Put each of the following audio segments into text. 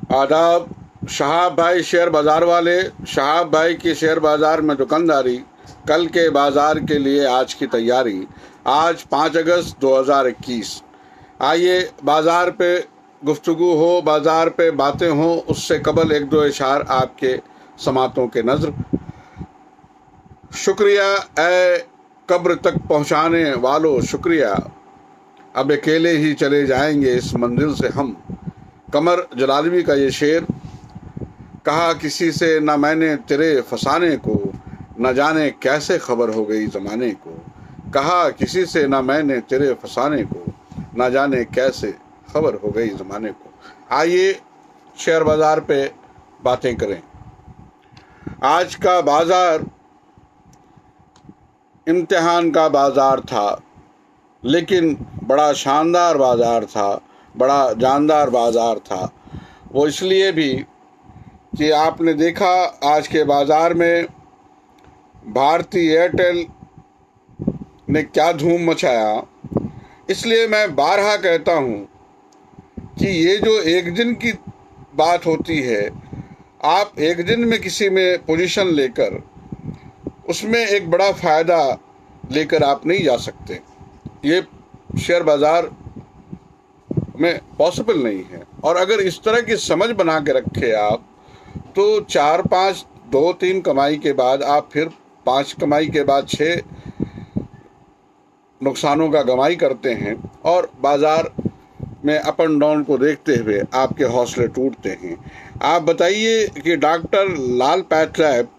आदाब। शहाब भाई शेयर बाज़ार वाले, शहाब भाई की शेयर बाज़ार में दुकानदारी, कल के बाज़ार के लिए आज की तैयारी। आज 5 अगस्त 2021। आइए बाज़ार पे गुफ्तगू हो, बाज़ार पे बातें हों, उससे कबल एक दो इशार आपके समातों के नज़र। शुक्रिया ए कब्र तक पहुँचाने वालों, शुक्रिया, अब अकेले ही चले जाएंगे इस मंजिल से हम। कमर जलालवी का ये शेर। कहा किसी से न मैंने तेरे फसाने को, न जाने कैसे खबर हो गई ज़माने को। कहा किसी से न मैंने तेरे फसाने को, न जाने कैसे खबर हो गई ज़माने को। आइए शेयर बाज़ार पे बातें करें। आज का बाज़ार इम्तिहान का बाज़ार था, लेकिन बड़ा शानदार बाज़ार था, बड़ा जानदार बाज़ार था। वो इसलिए भी कि आपने देखा आज के बाज़ार में भारती एयरटेल ने क्या धूम मचाया। इसलिए मैं बारहा कहता हूँ कि ये जो एक दिन की बात होती है, आप एक दिन में किसी में पोजीशन लेकर उसमें एक बड़ा फ़ायदा लेकर आप नहीं जा सकते। ये शेयर बाज़ार में पॉसिबल नहीं है। और अगर इस तरह की समझ बना के रखे आप, तो 4-5 2-3 कमाई के बाद आप फिर 5 कमाई के बाद 6 नुकसानों का गमाई करते हैं, और बाज़ार में अप एंड डाउन को देखते हुए आपके हौसले टूटते हैं। आप बताइए कि डॉक्टर लाल पैथलैब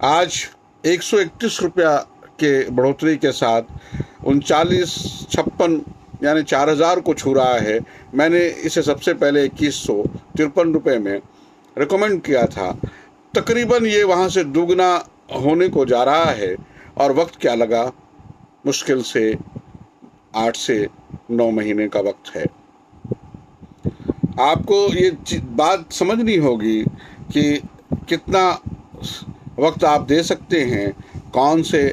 आज 131 रुपया के बढ़ोतरी के साथ 3956 यानी 4000 को छू रहा है। मैंने इसे सबसे पहले 2153 रुपये में रिकमेंड किया था। तकरीबन ये वहाँ से दुगना होने को जा रहा है, और वक्त क्या लगा, मुश्किल से 8 से 9 महीने का वक्त है। आपको ये बात समझनी होगी कि कितना वक्त आप दे सकते हैं, कौन से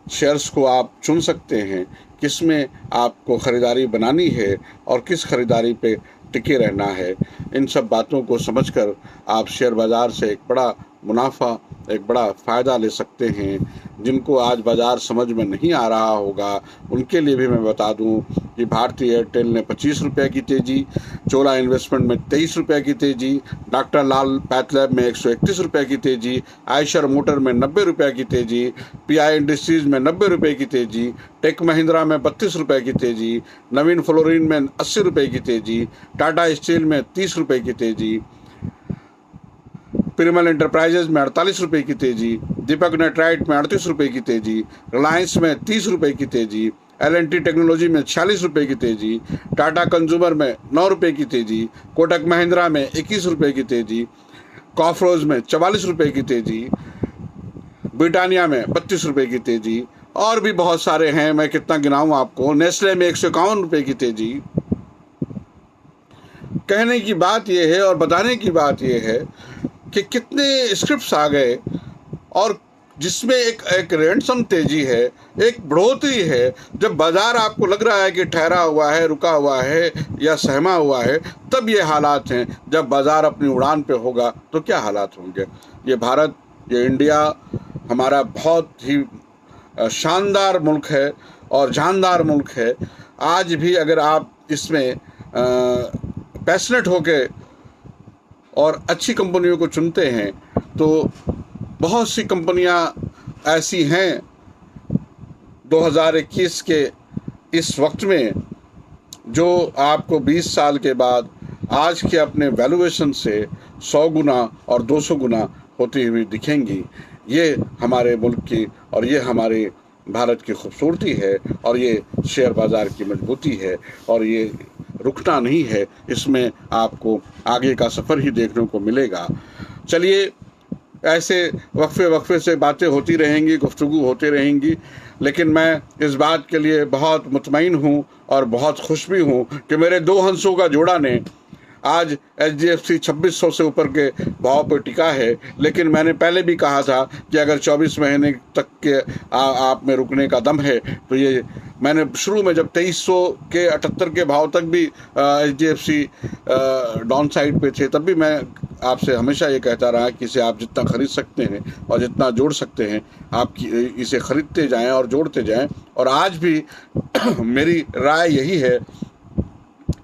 शेयर्स को आप चुन सकते हैं, किस में आपको ख़रीदारी बनानी है और किस ख़रीदारी पे टिके रहना है। इन सब बातों को समझकर आप शेयर बाज़ार से एक बड़ा मुनाफा, एक बड़ा फ़ायदा ले सकते हैं। जिनको आज बाज़ार समझ में नहीं आ रहा होगा, उनके लिए भी मैं बता दूं कि भारती एयरटेल ने 25 रुपये की तेज़ी, चोला इन्वेस्टमेंट में 23 रुपये की तेज़ी, डॉक्टर लाल पैथलैब में 131 रुपये की तेज़ी, आयशर मोटर में 90 रुपये की तेज़ी, पीआई इंडस्ट्रीज़ में 90 रुपये की तेज़ी, टेक महिंद्रा में 32 रुपये की तेज़ी, नवीन फ्लोरिन में 80 रुपये की तेज़ी, टाटा स्टील में 30 रुपये की तेज़ी, पिरामल एंटरप्राइजेज में 48 रुपये की तेज़ी, दीपक नाइट्राइट में 38 रुपये की तेज़ी, रिलायंस में 30 रुपये की तेज़ी, एल&टी टेक्नोलॉजी में 46 रुपये की तेज़ी, टाटा कंज्यूमर में 9 रुपये की तेज़ी, कोटक महिंद्रा में 21 रुपये की तेज़ी, कॉफरोज में 44 रुपये की तेज़ी, ब्रिटानिया में 32 रुपये की तेज़ी, और भी बहुत सारे हैं, मैं कितना गिनाऊँ आपको। नेस्ले में 151 रुपये की तेज़ी। कहने की बात यह है और बताने की बात यह है कि कितने स्क्रिप्ट्स आ गए, और जिसमें एक रैंडसम तेजी है, एक बढ़ोतरी है। जब बाजार आपको लग रहा है कि ठहरा हुआ है, रुका हुआ है या सहमा हुआ है, तब ये हालात हैं। जब बाजार अपनी उड़ान पे होगा तो क्या हालात होंगे। ये भारत, ये इंडिया हमारा बहुत ही शानदार मुल्क है और जानदार मुल्क है। आज भी अगर आप इसमें पैशनेट होके और अच्छी कंपनियों को चुनते हैं, तो बहुत सी कंपनियां ऐसी हैं 2021 के इस वक्त में जो आपको 20 साल के बाद आज के अपने वैल्यूएशन से 100 गुना और 200 गुना होती हुई दिखेंगी। ये हमारे मुल्क की और ये हमारे भारत की खूबसूरती है, और ये शेयर बाज़ार की मजबूती है, और ये रुकना नहीं है। इसमें आपको आगे का सफ़र ही देखने को मिलेगा। चलिए, ऐसे वक्फे से बातें होती रहेंगी, गुफ्तगू होती रहेंगी, लेकिन मैं इस बात के लिए बहुत मुतमईन हूँ और बहुत खुश भी हूँ कि मेरे 2 हंसों का जोड़ा ने आज HDFC 2600 से ऊपर के भाव पर टिका है। लेकिन मैंने पहले भी कहा था कि अगर 24 महीने तक के आप में रुकने का दम है, तो ये मैंने शुरू में जब 2300 के 78 के भाव तक भी HDFC डाउन साइड पे थे, तब भी मैं आपसे हमेशा ये कहता रहा कि इसे आप जितना खरीद सकते हैं और जितना जोड़ सकते हैं आप इसे खरीदते जाएं और जोड़ते जाएं। और आज भी मेरी राय यही है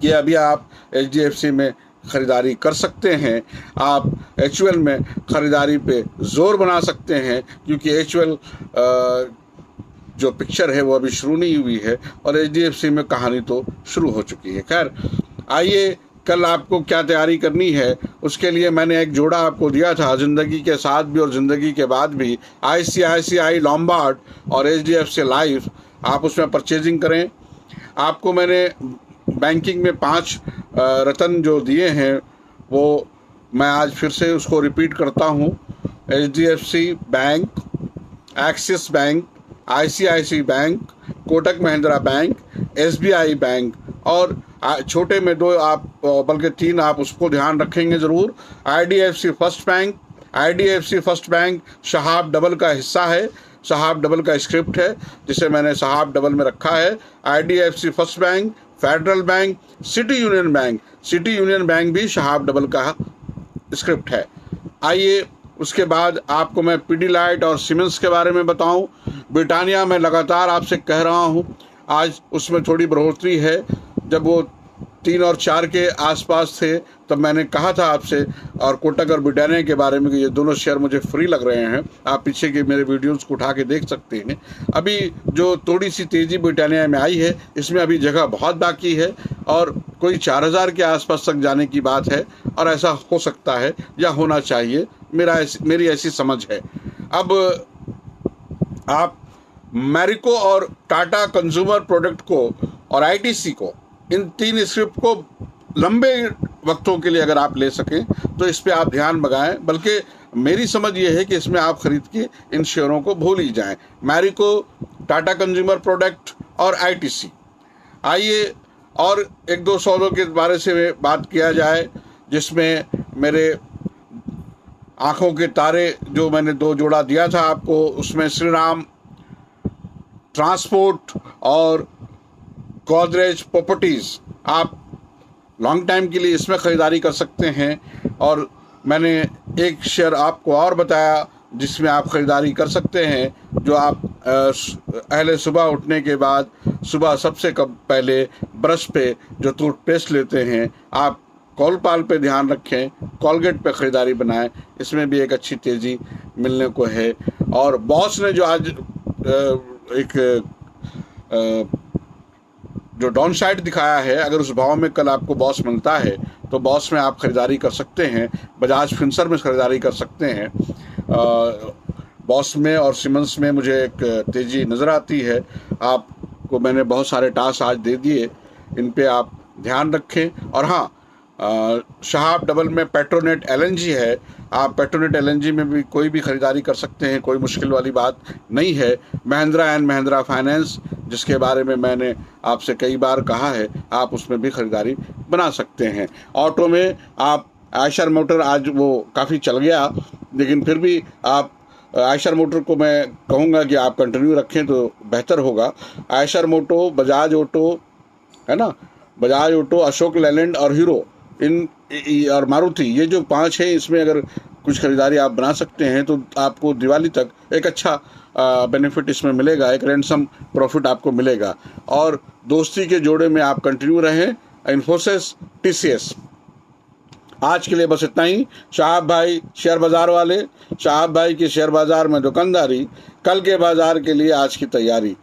कि अभी आप HDFC में ख़रीदारी कर सकते हैं, आप HUL में ख़रीदारी पे ज़ोर बना सकते हैं, क्योंकि HUL जो पिक्चर है वो अभी शुरू नहीं हुई है और HDFC में कहानी तो शुरू हो चुकी है। खैर, आइए कल आपको क्या तैयारी करनी है उसके लिए मैंने एक जोड़ा आपको दिया था, ज़िंदगी के साथ भी और ज़िंदगी के बाद भी, ICICI लॉम्बार्ड और HDFC लाइफ। आप उसमें परचेजिंग करें। आपको मैंने बैंकिंग में 5 रत्न जो दिए हैं वो मैं आज फिर से उसको रिपीट करता हूँ। HDFC bank, axis bank, ICICI bank, Kotak Mahindra bank, SBI bank और छोटे में 2 आप बल्कि 3 आप उसको ध्यान रखेंगे ज़रूर। IDFC first bank. IDFC first bank Shahab double का हिस्सा है, शहाब डबल का स्क्रिप्ट है जिसे मैंने शहाब डबल में रखा है। IDFC first bank, federal bank, city union bank, city union bank भी शहाब डबल का स्क्रिप्ट है। आइए उसके बाद आपको मैं पीडीलाइट और सीमेंस के बारे में बताऊं। ब्रिटानिया में लगातार आपसे कह रहा हूं, आज उसमें थोड़ी बढ़ोतरी है। जब वो 3 और 4 के आसपास थे तब मैंने कहा था आपसे, और कोटक और ब्रिटानिया के बारे में कि ये दोनों शेयर मुझे फ्री लग रहे हैं। आप पीछे के मेरे वीडियोस को उठा के देख सकते हैं। अभी जो थोड़ी सी तेज़ी ब्रिटानिया में आई है, इसमें अभी जगह बहुत बाकी है और कोई 4000 के आसपास तक जाने की बात है और ऐसा हो सकता है या होना चाहिए, मेरी ऐसी समझ है। अब आप मैरिको और टाटा कंज्यूमर प्रोडक्ट को और ITC को, इन 3 स्क्रिप्ट को लंबे वक्तों के लिए अगर आप ले सकें तो इस पे आप ध्यान लगाएं। बल्कि मेरी समझ ये है कि इसमें आप खरीद के इन शेयरों को भूल ही जाएं, मैरिको, टाटा कंज्यूमर प्रोडक्ट और ITC। आइए और 1-2 सौदों के बारे से बात किया जाए, जिसमें मेरे आंखों के तारे जो मैंने 2 जोड़ा दिया था आपको, उसमें श्रीराम ट्रांसपोर्ट और गोदरेज प्रॉपर्टीज़, आप लॉन्ग टाइम के लिए इसमें ख़रीदारी कर सकते हैं। और मैंने एक शेयर आपको और बताया जिसमें आप ख़रीदारी कर सकते हैं, जो आप पहले सुबह उठने के बाद सुबह सबसे पहले ब्रश पे जो टूथपेस्ट लेते हैं, आप कॉलपाल पे ध्यान रखें, कॉलगेट पे ख़रीदारी बनाएं। इसमें भी एक अच्छी तेज़ी मिलने को है। और बॉस ने जो आज एक जो डाउन साइड दिखाया है, अगर उस भाव में कल आपको बॉस मिलता है तो बॉस में आप ख़रीदारी कर सकते हैं, बजाज फिंसर में ख़रीदारी कर सकते हैं। बॉस में और सीमेंस में मुझे एक तेज़ी नज़र आती है। आपको मैंने बहुत सारे टास्क आज दे दिए, इन पे आप ध्यान रखें। और हाँ, शहाब डबल में पेट्रोनेट LNG है, आप पेट्रोनेट LNG में भी कोई भी ख़रीदारी कर सकते हैं, कोई मुश्किल वाली बात नहीं है। महिंद्रा एंड महिंद्रा फाइनेंस, जिसके बारे में मैंने आपसे कई बार कहा है, आप उसमें भी ख़रीदारी बना सकते हैं। ऑटो में आप आयशर मोटर, आज वो काफ़ी चल गया, लेकिन फिर भी आप आयशर मोटर को मैं कहूँगा कि आप कंटिन्यू रखें तो बेहतर होगा। आयशर मोटो, बजाज ऑटो है ना, बजाज ऑटो, अशोक लेलैंड और हीरो, इन और मारुति, ये जो 5 है, इसमें अगर कुछ ख़रीदारी आप बना सकते हैं तो आपको दिवाली तक एक अच्छा बेनिफिट इसमें मिलेगा, एक रैंसम प्रॉफिट आपको मिलेगा। और दोस्ती के जोड़े में आप कंटिन्यू रहें, इन्फोसिस, TCS। आज के लिए बस इतना ही। शाहब भाई शेयर बाज़ार वाले, शाहब भाई के शेयर बाज़ार में दुकानदारी, कल के बाज़ार के लिए आज की तैयारी।